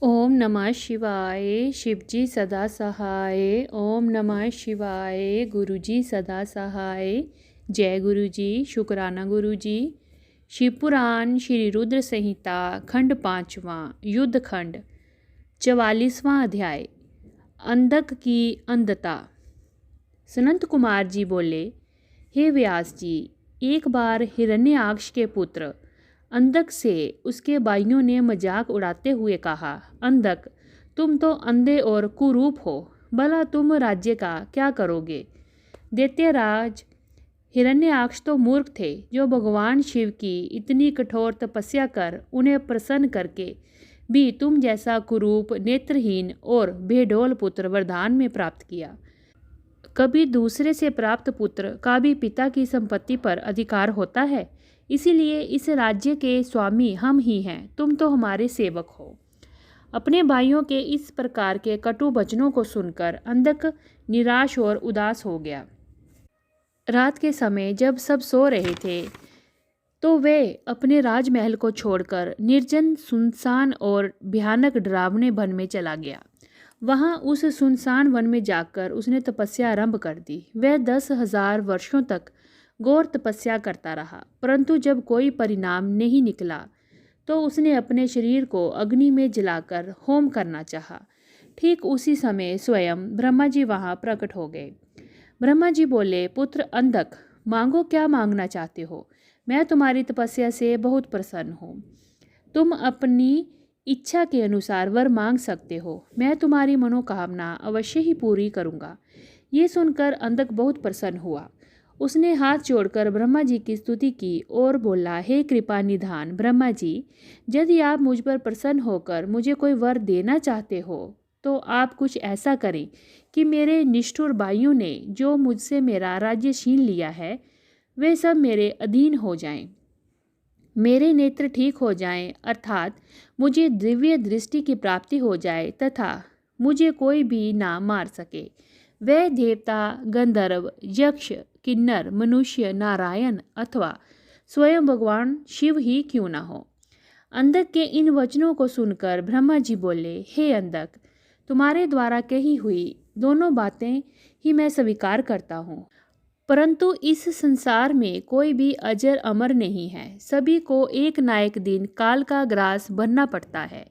ओम नमः शिवाय। शिवजी सदा सहाय। ओम नमः शिवाय। गुरुजी सदा सहाय। जय गुरुजी। शुक्राना गुरुजी। शिवपुराण श्री रुद्र संहिता खंड 5वां युद्ध खंड 44वां अध्याय अंधक की अंधता। सनंत कुमार जी बोले, हे व्यास जी, एक बार हिरण्याक्ष के पुत्र अंधक से उसके भाइयों ने मजाक उड़ाते हुए कहा, अंधक, तुम तो अंधे और कुरूप हो, भला तुम राज्य का क्या करोगे। दैत्यराज हिरण्याक्ष तो मूर्ख थे, जो भगवान शिव की इतनी कठोर तपस्या कर उन्हें प्रसन्न करके भी तुम जैसा कुरूप, नेत्रहीन और बेढोल पुत्र वरदान में प्राप्त किया। कभी दूसरे से प्राप्त पुत्र का भी पिता की संपत्ति पर अधिकार होता है, इसीलिए इस राज्य के स्वामी हम ही हैं, तुम तो हमारे सेवक हो। अपने भाइयों के इस प्रकार के कटु वचनों को सुनकर अंधक निराश और उदास हो गया। रात के समय जब सब सो रहे थे तो वे अपने राजमहल को छोड़कर निर्जन, सुनसान और भयानक डरावने वन में चला गया। वहाँ उस सुनसान वन में जाकर उसने तपस्या आरंभ कर दी। वह 10,000 वर्षों तक घोर तपस्या करता रहा, परंतु जब कोई परिणाम नहीं निकला तो उसने अपने शरीर को अग्नि में जलाकर होम करना चाहा। ठीक उसी समय स्वयं ब्रह्मा जी वहाँ प्रकट हो गए। ब्रह्मा जी बोले, पुत्र अंधक, मांगो, क्या मांगना चाहते हो। मैं तुम्हारी तपस्या से बहुत प्रसन्न हूँ। तुम अपनी इच्छा के अनुसार वर मांग सकते हो। मैं तुम्हारी मनोकामना अवश्य ही पूरी करूँगा। ये सुनकर अंधक बहुत प्रसन्न हुआ। उसने हाथ जोड़कर ब्रह्मा जी की स्तुति की और बोला, हे कृपा निधान ब्रह्मा जी, यदि आप मुझ पर प्रसन्न होकर मुझे कोई वर देना चाहते हो तो आप कुछ ऐसा करें कि मेरे निष्ठुर भाइयों ने जो मुझसे मेरा राज्य छीन लिया है वे सब मेरे अधीन हो जाएं, मेरे नेत्र ठीक हो जाएं, अर्थात मुझे दिव्य दृष्टि की प्राप्ति हो जाए तथा मुझे कोई भी ना मार सके। वह देवता, गंधर्व, यक्ष, किन्नर, मनुष्य, नारायण अथवा स्वयं भगवान शिव ही क्यों ना हो। अंधक के इन वचनों को सुनकर ब्रह्मा जी बोले, हे अंधक, तुम्हारे द्वारा कही हुई दोनों बातें ही मैं स्वीकार करता हूँ, परंतु इस संसार में कोई भी अजर अमर नहीं है। सभी को एक ना एक दिन काल का ग्रास बनना पड़ता है।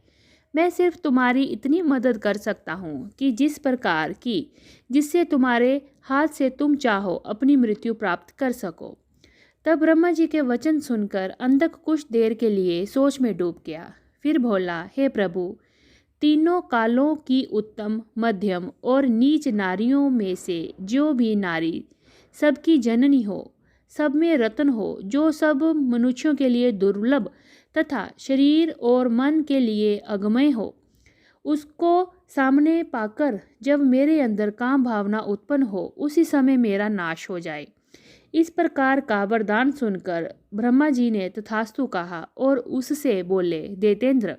मैं सिर्फ तुम्हारी इतनी मदद कर सकता हूँ कि जिस प्रकार की जिससे तुम्हारे हाथ से तुम चाहो अपनी मृत्यु प्राप्त कर सको। तब ब्रह्मा जी के वचन सुनकर अंधक कुछ देर के लिए सोच में डूब गया। फिर बोला, हे प्रभु, तीनों कालों की उत्तम, मध्यम और नीच नारियों में से जो भी नारी सबकी जननी हो, सब में रत्न हो, जो सब मनुष्यों के लिए दुर्लभ तथा शरीर और मन के लिए अगमय हो, उसको सामने पाकर जब मेरे अंदर काम भावना उत्पन्न हो, उसी समय मेरा नाश हो जाए। इस प्रकार का वरदान सुनकर ब्रह्मा जी ने तथास्तु कहा और उससे बोले, दैतेंद्र,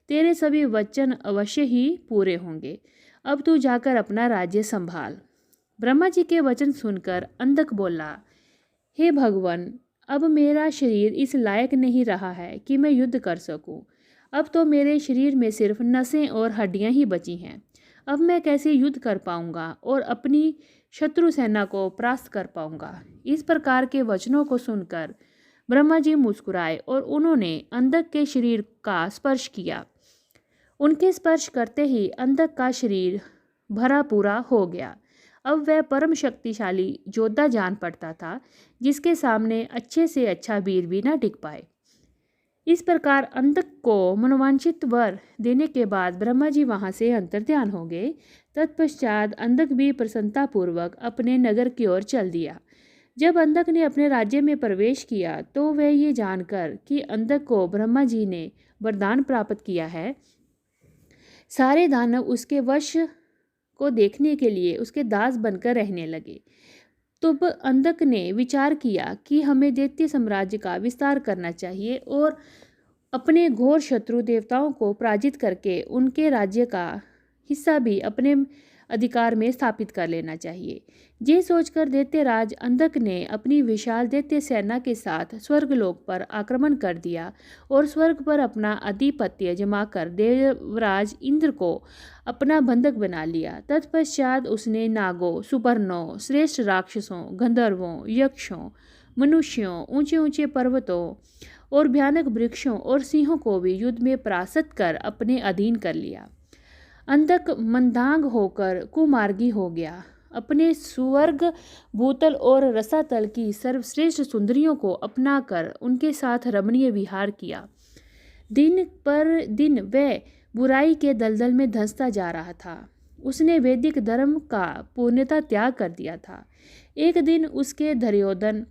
तेरे सभी वचन अवश्य ही पूरे होंगे। अब तू जाकर अपना राज्य संभाल। ब्रह्मा जी के वचन सुनकर अंधक बोला, हे भगवान, अब मेरा शरीर इस लायक नहीं रहा है कि मैं युद्ध कर सकूं। अब तो मेरे शरीर में सिर्फ नसें और हड्डियां ही बची हैं। अब मैं कैसे युद्ध कर पाऊंगा और अपनी शत्रु सेना को परास्त कर पाऊंगा। इस प्रकार के वचनों को सुनकर ब्रह्मा जी मुस्कुराए और उन्होंने अंधक के शरीर का स्पर्श किया। उनके स्पर्श करते ही अंधक का शरीर भरा पूरा हो गया। अब वह परम शक्तिशाली योद्धा जान पड़ता था, जिसके सामने अच्छे से अच्छा वीर भी न टिक पाए। इस प्रकार अंधक को मनोवांछित वर देने के बाद ब्रह्मा जी वहां से अंतर्ध्यान हो गए। तत्पश्चात अंधक भी प्रसन्नतापूर्वक अपने नगर की ओर चल दिया। जब अंधक ने अपने राज्य में प्रवेश किया तो वह ये जानकर कि अंधक को ब्रह्मा जी ने वरदान प्राप्त किया है, सारे दानव उसके वश को देखने के लिए उसके दास बनकर रहने लगे। तब अंधक ने विचार किया कि हमें दैत्य साम्राज्य का विस्तार करना चाहिए और अपने घोर शत्रु देवताओं को पराजित करके उनके राज्य का हिस्सा भी अपने अधिकार में स्थापित कर लेना चाहिए। ये सोचकर दैत्यराज अंधक ने अपनी विशाल दैत्य सेना के साथ स्वर्गलोक पर आक्रमण कर दिया और स्वर्ग पर अपना आधिपत्य जमाकर देवराज इंद्र को अपना बंधक बना लिया। तत्पश्चात उसने नागों, सुपर्णों, श्रेष्ठ राक्षसों, गंधर्वों, यक्षों, मनुष्यों, ऊंचे ऊंचे पर्वतों और भयानक वृक्षों और सिंहों को भी युद्ध में परास्त कर अपने अधीन कर लिया। अंधक मंदांग होकर कुमार्गी हो गया। अपने स्वर्ग, भूतल और रसातल की सर्वश्रेष्ठ सुंदरियों को अपनाकर उनके साथ रमणीय विहार किया। दिन पर दिन वह बुराई के दलदल में धंसता जा रहा था। उसने वैदिक धर्म का पूर्णतः त्याग कर दिया था। एक दिन उसके दुर्योधन,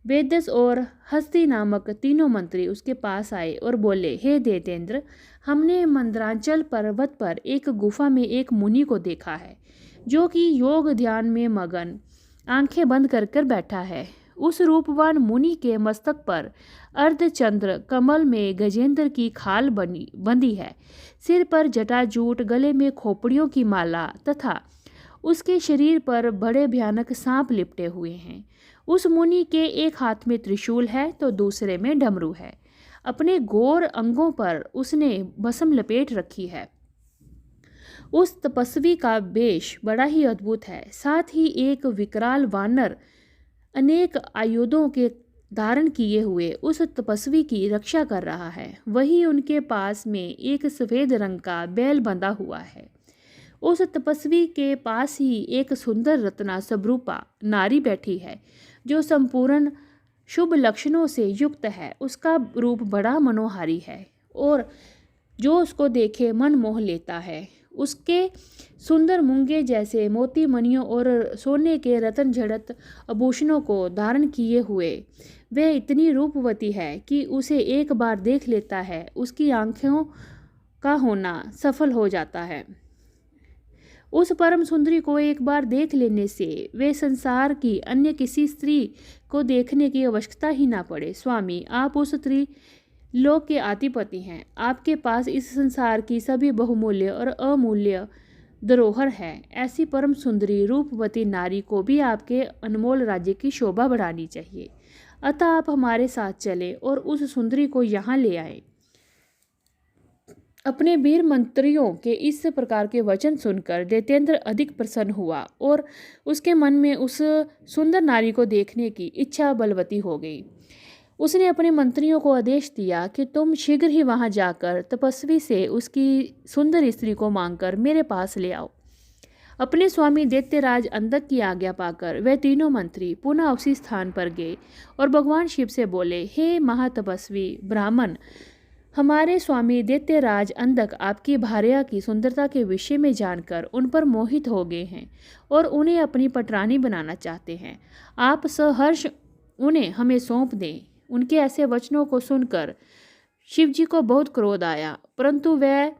वेदस और हस्ती नामक तीनों मंत्री उसके पास आए और बोले, हे दैत्येंद्र, हमने मंदरांचल पर्वत पर एक गुफा में एक मुनि को देखा है जो कि योग ध्यान में मगन आंखें बंद कर कर बैठा है। उस रूपवान मुनि के मस्तक पर अर्धचंद्र कमल में गजेंद्र की खाल बंधी है, सिर पर जटाजूट, गले में खोपड़ियों की माला तथा उसके शरीर पर बड़े भयानक सांप लिपटे हुए हैं। उस मुनि के एक हाथ में त्रिशूल है तो दूसरे में डमरू है। अपने गोर अंगों पर उसने भस्म लपेट रखी है। उस तपस्वी का वेश बड़ा ही अद्भुत है। साथ ही एक विकराल वानर अनेक आयुधों के धारण किए हुए उस तपस्वी की रक्षा कर रहा है। वही उनके पास में एक सफ़ेद रंग का बैल बंधा हुआ है। उस तपस्वी के पास ही एक सुंदर रत्ना स्वरूपा नारी बैठी है जो संपूर्ण शुभ लक्षणों से युक्त है। उसका रूप बड़ा मनोहारी है और जो उसको देखे मन मोह लेता है। उसके सुंदर मूंगे जैसे मोती, मणियों और सोने के रत्न जड़त आभूषणों को धारण किए हुए वह इतनी रूपवती है कि उसे एक बार देख लेता है उसकी आंखों का होना सफल हो जाता है। उस परम सुंदरी को एक बार देख लेने से वे संसार की अन्य किसी स्त्री को देखने की आवश्यकता ही ना पड़े। स्वामी, आप उस स्त्री लोक के अधिपति हैं। आपके पास इस संसार की सभी बहुमूल्य और अमूल्य धरोहर है। ऐसी परम सुंदरी रूपवती नारी को भी आपके अनमोल राज्य की शोभा बढ़ानी चाहिए। अतः आप हमारे साथ चलें और उस सुंदरी को यहाँ ले आए। अपने वीर मंत्रियों के इस प्रकार के वचन सुनकर दैत्येंद्र अधिक प्रसन्न हुआ और उसके मन में उस सुंदर नारी को देखने की इच्छा बलवती हो गई। उसने अपने मंत्रियों को आदेश दिया कि तुम शीघ्र ही वहां जाकर तपस्वी से उसकी सुंदर स्त्री को मांगकर मेरे पास ले आओ। अपने स्वामी दैत्यराज अंधक की आज्ञा पाकर वह तीनों मंत्री पुनः उसी स्थान पर गए और भगवान शिव से बोले, हे महातपस्वी ब्राह्मण, हमारे स्वामी दैत्यराज अंधक आपकी भार्या की सुंदरता के विषय में जानकर उन पर मोहित हो गए हैं और उन्हें अपनी पटरानी बनाना चाहते हैं। आप सहर्ष उन्हें हमें सौंप दें। उनके ऐसे वचनों को सुनकर शिवजी को बहुत क्रोध आया, परंतु वह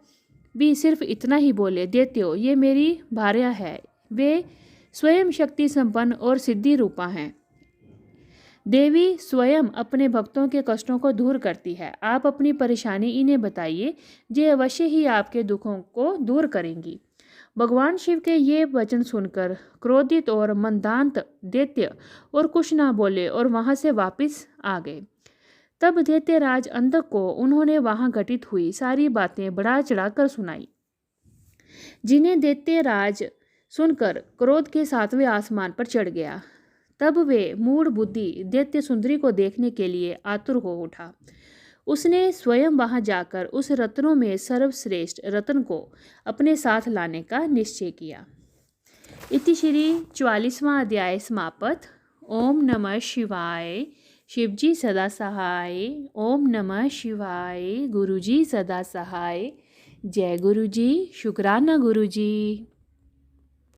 भी सिर्फ इतना ही बोले, दैत्यो, ये मेरी भार्या है। वे स्वयं शक्ति संपन्न और सिद्धि रूपा हैं। देवी स्वयं अपने भक्तों के कष्टों को दूर करती है। आप अपनी परेशानी इन्हें बताइए, जे अवश्य ही आपके दुखों को दूर करेंगी। भगवान शिव के ये वचन सुनकर क्रोधित और मंदांत दैत्य और कुछ ना बोले और वहां से वापस आ गए। तब दैत्यराज अंधक को उन्होंने वहां घटित हुई सारी बातें बढ़ा चढ़ाकर सुनाई, जिन्हें दैत्यराज सुनकर क्रोध के 7वें आसमान पर चढ़ गया। तब वे मूढ़ बुद्धि दैत्य सुंदरी को देखने के लिए आतुर हो उठा। उसने स्वयं वहां जाकर उस रत्नों में सर्वश्रेष्ठ रत्न को अपने साथ लाने का निश्चय किया। इति श्री 44वां अध्याय समाप्त। ओम नमः शिवाय। शिवजी सदा सहाय। ओम नमः शिवाय। गुरुजी सदा सहाय। जय गुरुजी। शुक्राना गुरुजी।